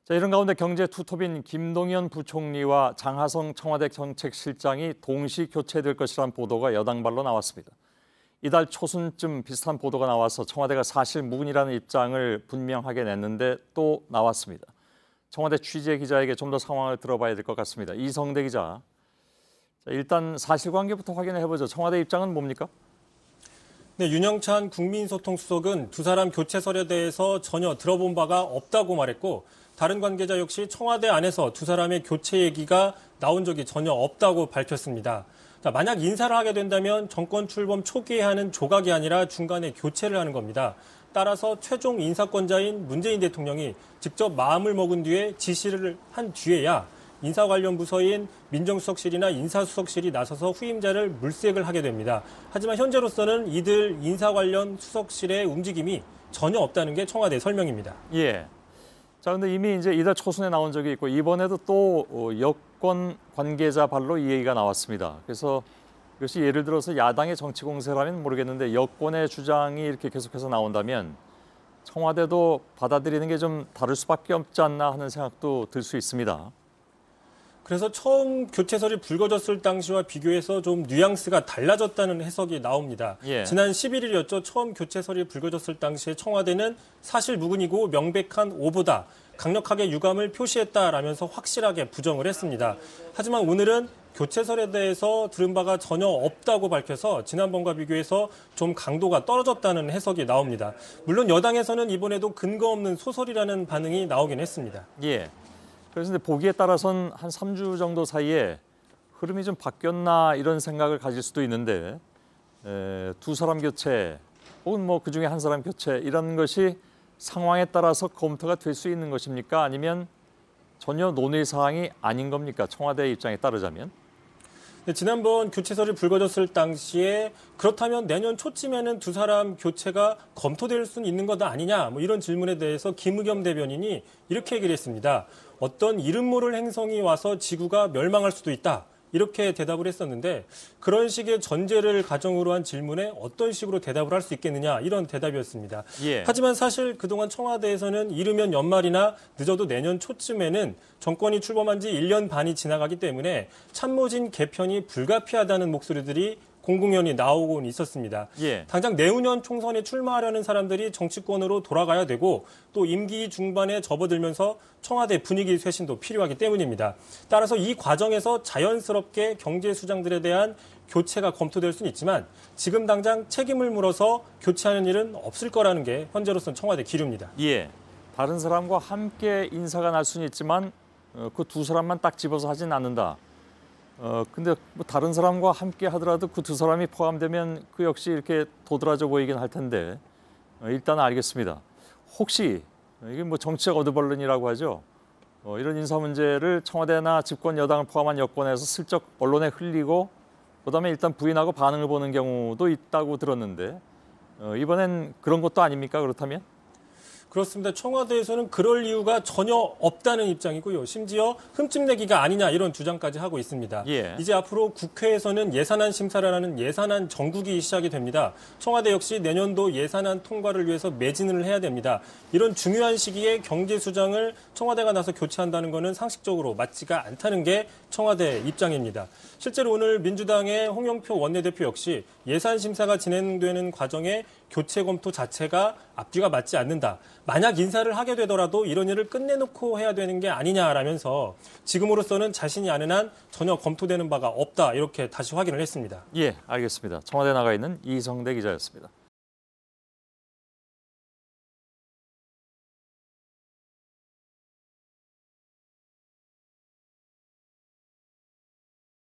자, 이런 가운데 경제 투톱인 김동연 부총리와 장하성 청와대 정책실장이 동시 교체될 것이라는 보도가 여당발로 나왔습니다. 이달 초순쯤 비슷한 보도가 나와서 청와대가 사실 무근이라는 입장을 분명하게 냈는데 또 나왔습니다. 청와대 취재 기자에게 좀 더 상황을 들어봐야 될 것 같습니다. 이성대 기자. 자, 일단 사실관계부터 확인해 보죠. 청와대 입장은 뭡니까? 네, 윤영찬 국민소통수석은 두 사람 교체설에 대해서 전혀 들어본 바가 없다고 말했고, 다른 관계자 역시 청와대 안에서 두 사람의 교체 얘기가 나온 적이 전혀 없다고 밝혔습니다. 자, 만약 인사를 하게 된다면 정권 출범 초기에 하는 조각이 아니라 중간에 교체를 하는 겁니다. 따라서 최종 인사권자인 문재인 대통령이 직접 마음을 먹은 뒤에 지시를 한 뒤에야 인사 관련 부서인 민정수석실이나 인사수석실이 나서서 후임자를 물색을 하게 됩니다. 하지만 현재로서는 이들 인사 관련 수석실의 움직임이 전혀 없다는 게 청와대 설명입니다. 예. 자, 근데 이미 이제 이달 초순에 나온 적이 있고 이번에도 또 여권 관계자 발로 이 얘기가 나왔습니다. 그래서 이것이 예를 들어서 야당의 정치 공세라면 모르겠는데 여권의 주장이 이렇게 계속해서 나온다면 청와대도 받아들이는 게 좀 다를 수밖에 없지 않나 하는 생각도 들 수 있습니다. 그래서 처음 교체설이 불거졌을 당시와 비교해서 좀 뉘앙스가 달라졌다는 해석이 나옵니다. 예. 지난 11일이었죠. 처음 교체설이 불거졌을 당시에 청와대는 사실 무근이고 명백한 오보다 강력하게 유감을 표시했다라면서 확실하게 부정을 했습니다. 하지만 오늘은 교체설에 대해서 들은 바가 전혀 없다고 밝혀서 지난번과 비교해서 좀 강도가 떨어졌다는 해석이 나옵니다. 물론 여당에서는 이번에도 근거 없는 소설이라는 반응이 나오긴 했습니다. 예. 그래서 근데 보기에 따라서는 한 3주 정도 사이에 흐름이 좀 바뀌었나 이런 생각을 가질 수도 있는데 두 사람 교체 혹은 뭐 그중에 한 사람 교체 이런 것이 상황에 따라서 검토가 될 수 있는 것입니까? 아니면 전혀 논의 사항이 아닌 겁니까? 청와대 입장에 따르자면. 네, 지난번 교체설이 불거졌을 당시에 그렇다면 내년 초쯤에는 두 사람 교체가 검토될 수는 있는 것 아니냐 뭐 이런 질문에 대해서 김의겸 대변인이 이렇게 얘기를 했습니다. 어떤 이름 모를 행성이 와서 지구가 멸망할 수도 있다. 이렇게 대답을 했었는데 그런 식의 전제를 가정으로 한 질문에 어떤 식으로 대답을 할 수 있겠느냐 이런 대답이었습니다. 예. 하지만 사실 그동안 청와대에서는 이르면 연말이나 늦어도 내년 초쯤에는 정권이 출범한 지 1년 반이 지나가기 때문에 참모진 개편이 불가피하다는 목소리들이 공공연히 나오곤 있었습니다. 예. 당장 내후년 총선에 출마하려는 사람들이 정치권으로 돌아가야 되고 또 임기 중반에 접어들면서 청와대 분위기 쇄신도 필요하기 때문입니다. 따라서 이 과정에서 자연스럽게 경제 수장들에 대한 교체가 검토될 수는 있지만 지금 당장 책임을 물어서 교체하는 일은 없을 거라는 게 현재로서는 청와대 기류입니다. 예. 다른 사람과 함께 인사가 날 수는 있지만 그 두 사람만 딱 집어서 하진 않는다. 근데 뭐 다른 사람과 함께 하더라도 그 두 사람이 포함되면 그 역시 이렇게 도드라져 보이긴 할 텐데 일단 알겠습니다. 혹시 이게 뭐 정치적 어드벌룬이라고 하죠. 이런 인사 문제를 청와대나 집권 여당을 포함한 여권에서 슬쩍 언론에 흘리고 그다음에 일단 부인하고 반응을 보는 경우도 있다고 들었는데 이번엔 그런 것도 아닙니까? 그렇다면? 그렇습니다. 청와대에서는 그럴 이유가 전혀 없다는 입장이고요. 심지어 흠집내기가 아니냐 이런 주장까지 하고 있습니다. 예. 이제 앞으로 국회에서는 예산안 심사를 하는 예산안 정국이 시작이 됩니다. 청와대 역시 내년도 예산안 통과를 위해서 매진을 해야 됩니다. 이런 중요한 시기에 경제수장을 청와대가 나서 교체한다는 것은 상식적으로 맞지가 않다는 게 청와대 입장입니다. 실제로 오늘 민주당의 홍영표 원내대표 역시 예산 심사가 진행되는 과정에 교체 검토 자체가 앞뒤가 맞지 않는다. 만약 인사를 하게 되더라도 이런 일을 끝내놓고 해야 되는 게 아니냐라면서 지금으로서는 자신이 아는 한 전혀 검토되는 바가 없다. 이렇게 다시 확인을 했습니다. 예, 알겠습니다. 청와대 나가 있는 이성대 기자였습니다.